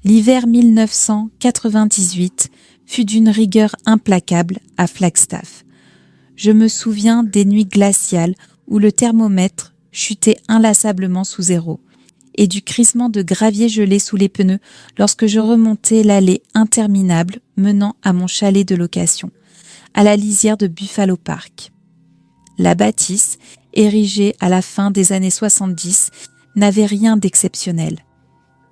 L'hiver 1998 fut d'une rigueur implacable à Flagstaff. Je me souviens des nuits glaciales où le thermomètre chutait inlassablement sous zéro et du crissement de gravier gelé sous les pneus lorsque je remontais l'allée interminable menant à mon chalet de location, à la lisière de Buffalo Park. La bâtisse, érigée à la fin des années 70, n'avait rien d'exceptionnel.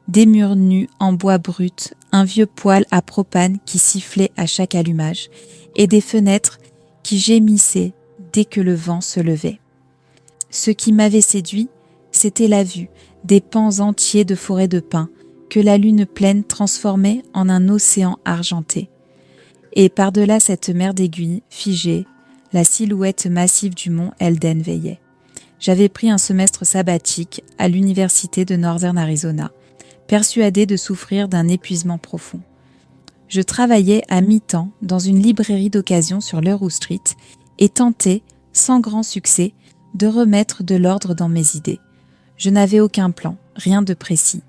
Des murs nus en bois brut, un vieux poêle à propane qui sifflait à chaque allumage, et des fenêtres qui gémissaient dès que le vent se levait. Ce qui m'avait séduit, c'était la vue des pans entiers de forêts de pins que la lune pleine transformait en un océan argenté. Et par-delà cette mer d'aiguilles figée, la silhouette massive du mont Eldon veillait. J'avais pris un semestre sabbatique à l'université de Northern Arizona, persuadée de souffrir d'un épuisement profond. Je travaillais à mi-temps dans une librairie d'occasion sur Leroux Street et tentais, sans grand succès, de remettre de l'ordre dans mes idées. Je n'avais aucun plan, rien de précis.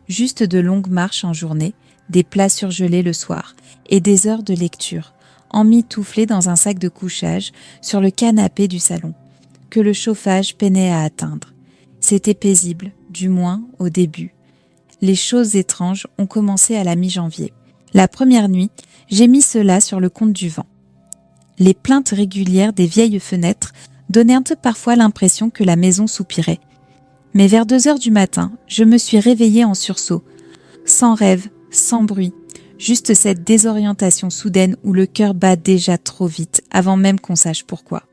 Juste de longues marches en journée, des plats surgelés le soir et des heures de lecture, emmitouflées dans un sac de couchage sur le canapé du salon, que le chauffage peinait à atteindre. C'était paisible, du moins au début. Les choses étranges ont commencé à la mi-janvier. La première nuit, j'ai mis cela sur le compte du vent. Les plaintes régulières des vieilles fenêtres donnaient parfois l'impression que la maison soupirait. Mais vers 2 heures du matin, je me suis réveillée en sursaut, sans rêve, sans bruit, juste cette désorientation soudaine où le cœur bat déjà trop vite avant même qu'on sache pourquoi.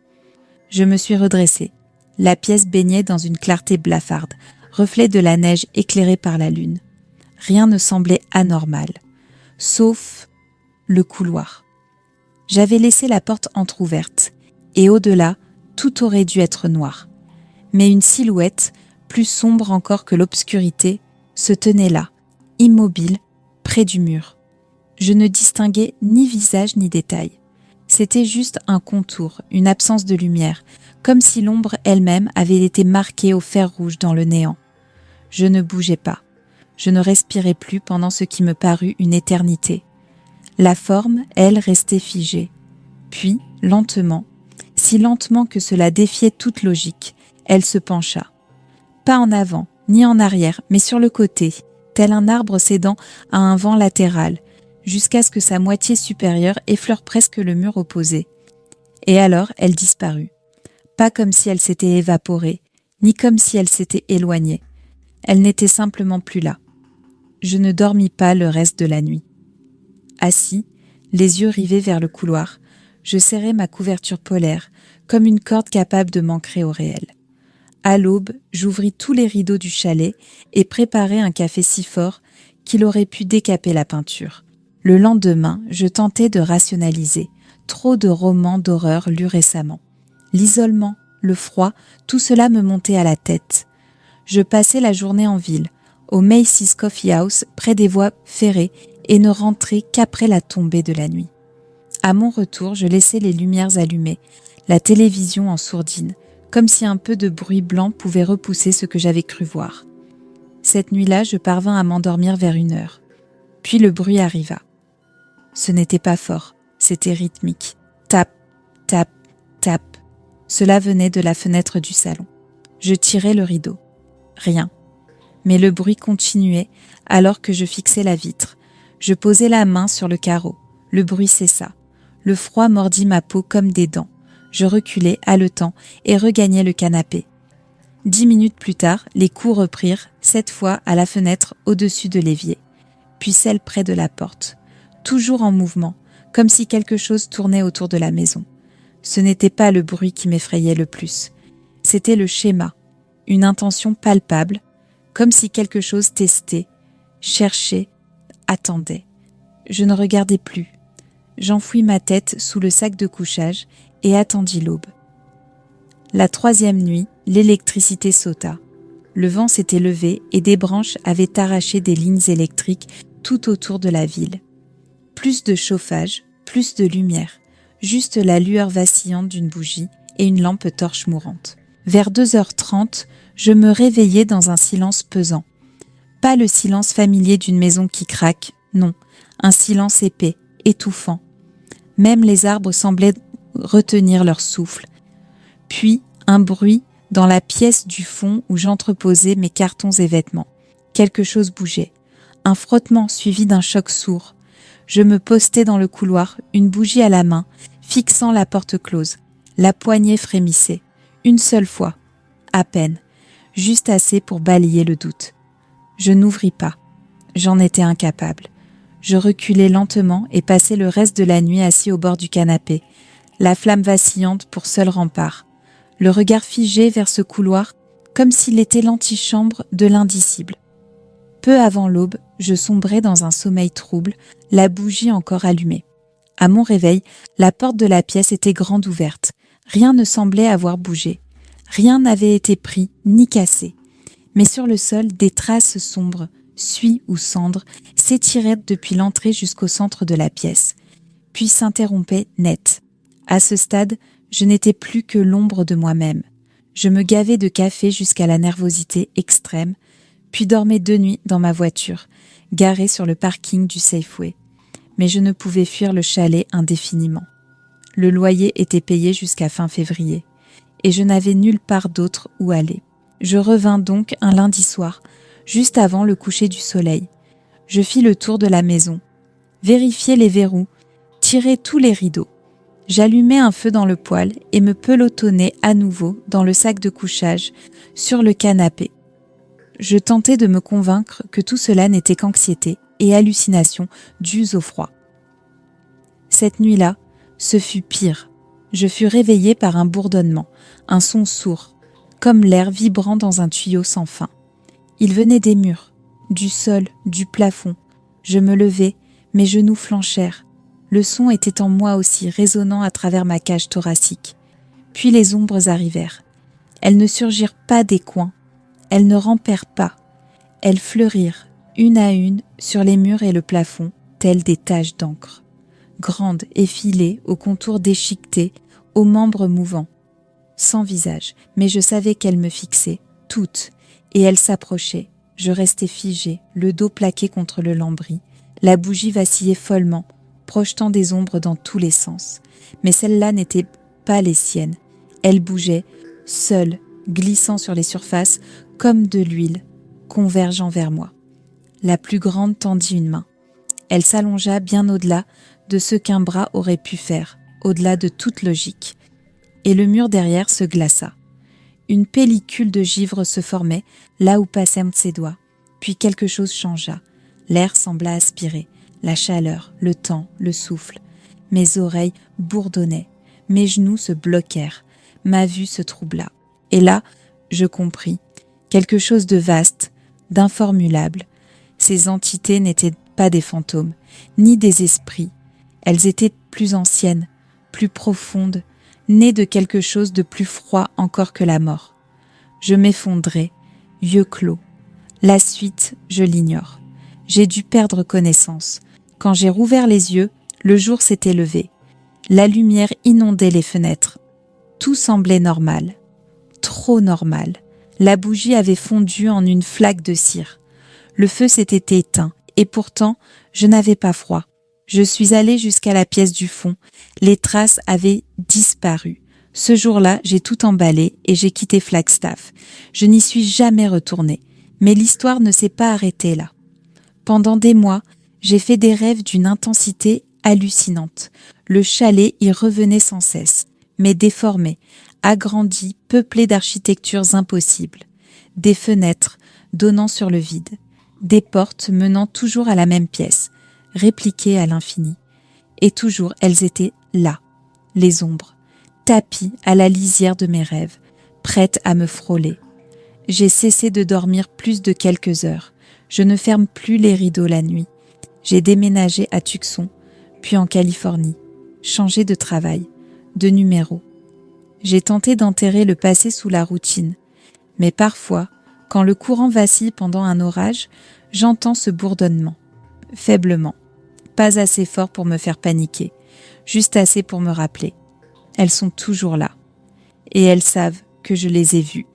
Je me suis redressée. La pièce baignait dans une clarté blafarde, reflet de la neige éclairée par la lune. Rien ne semblait anormal, sauf le couloir. J'avais laissé la porte entr'ouverte, et au-delà, tout aurait dû être noir. Mais une silhouette, plus sombre encore que l'obscurité, se tenait là, immobile, près du mur. Je ne distinguais ni visage ni détail. C'était juste un contour, une absence de lumière, comme si l'ombre elle-même avait été marquée au fer rouge dans le néant. Je ne bougeais pas. Je ne respirais plus pendant ce qui me parut une éternité. La forme, elle, restait figée. Puis, lentement, si lentement que cela défiait toute logique, elle se pencha. Pas en avant, ni en arrière, mais sur le côté, tel un arbre cédant à un vent latéral, jusqu'à ce que sa moitié supérieure effleure presque le mur opposé. Et alors, elle disparut. Pas comme si elle s'était évaporée, ni comme si elle s'était éloignée. Elle n'était simplement plus là. Je ne dormis pas le reste de la nuit. Assis, les yeux rivés vers le couloir, je serrai ma couverture polaire, comme une corde capable de m'ancrer au réel. À l'aube, j'ouvris tous les rideaux du chalet et préparai un café si fort qu'il aurait pu décaper la peinture. Le lendemain, je tentais de rationaliser. Trop de romans d'horreur lus récemment. L'isolement, le froid, tout cela me montait à la tête. Je passais la journée en ville, au Macy's Coffee House, près des voies ferrées, et ne rentrais qu'après la tombée de la nuit. À mon retour, je laissais les lumières allumées, la télévision en sourdine, comme si un peu de bruit blanc pouvait repousser ce que j'avais cru voir. Cette nuit-là, je parvins à m'endormir vers 1 heure. Puis le bruit arriva. Ce n'était pas fort, c'était rythmique. Tap, tap, tap. Cela venait de la fenêtre du salon. Je tirai le rideau. Rien. Mais le bruit continuait alors que je fixais la vitre. Je posai la main sur le carreau. Le bruit cessa. Le froid mordit ma peau comme des dents. Je reculai, haletant, et regagnai le canapé. 10 minutes plus tard, les coups reprirent, cette fois à la fenêtre au-dessus de l'évier, puis celle près de la porte, toujours en mouvement, comme si quelque chose tournait autour de la maison. Ce n'était pas le bruit qui m'effrayait le plus. C'était le schéma, une intention palpable, comme si quelque chose testait, cherchait, attendait. Je ne regardais plus. J'enfouis ma tête sous le sac de couchage et attendis l'aube. La 3e nuit, l'électricité sauta. Le vent s'était levé et des branches avaient arraché des lignes électriques tout autour de la ville. Plus de chauffage, plus de lumière, juste la lueur vacillante d'une bougie et une lampe torche mourante. Vers 2h30, je me réveillai dans un silence pesant. Pas le silence familier d'une maison qui craque, non, un silence épais, étouffant. Même les arbres semblaient retenir leur souffle. Puis, un bruit dans la pièce du fond où j'entreposais mes cartons et vêtements. Quelque chose bougeait. Un frottement suivi d'un choc sourd. Je me postais dans le couloir, une bougie à la main, fixant la porte close. La poignée frémissait. Une seule fois. À peine. Juste assez pour balayer le doute. Je n'ouvris pas. J'en étais incapable. Je reculai lentement et passai le reste de la nuit assis au bord du canapé, la flamme vacillante pour seul rempart, le regard figé vers ce couloir comme s'il était l'antichambre de l'indicible. Peu avant l'aube, je sombrais dans un sommeil trouble, la bougie encore allumée. À mon réveil, la porte de la pièce était grande ouverte. Rien ne semblait avoir bougé. Rien n'avait été pris ni cassé. Mais sur le sol, des traces sombres, suie ou cendre, s'étiraient depuis l'entrée jusqu'au centre de la pièce, puis s'interrompaient net. À ce stade, je n'étais plus que l'ombre de moi-même. Je me gavais de café jusqu'à la nervosité extrême, puis dormais 2 nuits dans ma voiture, garée sur le parking du Safeway. Mais je ne pouvais fuir le chalet indéfiniment. Le loyer était payé jusqu'à fin février, et je n'avais nulle part d'autre où aller. Je revins donc un lundi soir, juste avant le coucher du soleil. Je fis le tour de la maison, vérifiai les verrous, tirai tous les rideaux. J'allumai un feu dans le poêle et me pelotonnai à nouveau dans le sac de couchage, sur le canapé. Je tentais de me convaincre que tout cela n'était qu'anxiété et hallucination dues au froid. Cette nuit-là, ce fut pire. Je fus réveillée par un bourdonnement, un son sourd, comme l'air vibrant dans un tuyau sans fin. Il venait des murs, du sol, du plafond. Je me levai, mes genoux flanchèrent. Le son était en moi aussi, résonnant à travers ma cage thoracique. Puis les ombres arrivèrent. Elles ne surgirent pas des coins. Elles ne rampèrent pas. Elles fleurirent, une à une, sur les murs et le plafond, telles des taches d'encre. Grandes, effilées, aux contours déchiquetés, aux membres mouvants. Sans visage, mais je savais qu'elles me fixaient, toutes, et elles s'approchaient. Je restais figée, le dos plaqué contre le lambris. La bougie vacillait follement, projetant des ombres dans tous les sens. Mais celles-là n'étaient pas les siennes. Elles bougeaient, seules, glissant sur les surfaces, comme de l'huile, convergeant vers moi. La plus grande tendit une main. Elle s'allongea bien au-delà de ce qu'un bras aurait pu faire, au-delà de toute logique. Et le mur derrière se glaça. Une pellicule de givre se formait là où passaient ses doigts. Puis quelque chose changea. L'air sembla aspirer, la chaleur, le temps, le souffle. Mes oreilles bourdonnaient, mes genoux se bloquèrent, ma vue se troubla. Et là, je compris, quelque chose de vaste, d'informulable. Ces entités n'étaient pas des fantômes, ni des esprits. Elles étaient plus anciennes, plus profondes, nées de quelque chose de plus froid encore que la mort. Je m'effondrais, yeux clos. La suite, je l'ignore. J'ai dû perdre connaissance. Quand j'ai rouvert les yeux, le jour s'était levé. La lumière inondait les fenêtres. Tout semblait normal. Trop normal. La bougie avait fondu en une flaque de cire. Le feu s'était éteint, et pourtant, je n'avais pas froid. Je suis allée jusqu'à la pièce du fond. Les traces avaient disparu. Ce jour-là, j'ai tout emballé et j'ai quitté Flagstaff. Je n'y suis jamais retournée, mais l'histoire ne s'est pas arrêtée là. Pendant des mois, j'ai fait des rêves d'une intensité hallucinante. Le chalet y revenait sans cesse, mais déformé, agrandi, peuplé d'architectures impossibles. Des fenêtres donnant sur le vide, des portes menant toujours à la même pièce, répliquées à l'infini. Et toujours elles étaient là, les ombres, tapies à la lisière de mes rêves, prêtes à me frôler. J'ai cessé de dormir plus de quelques heures. Je ne ferme plus les rideaux la nuit. J'ai déménagé à Tucson, puis en Californie, changé de travail, de numéro. J'ai tenté d'enterrer le passé sous la routine, mais parfois, quand le courant vacille pendant un orage, j'entends ce bourdonnement, faiblement, pas assez fort pour me faire paniquer, juste assez pour me rappeler. Elles sont toujours là, et elles savent que je les ai vues.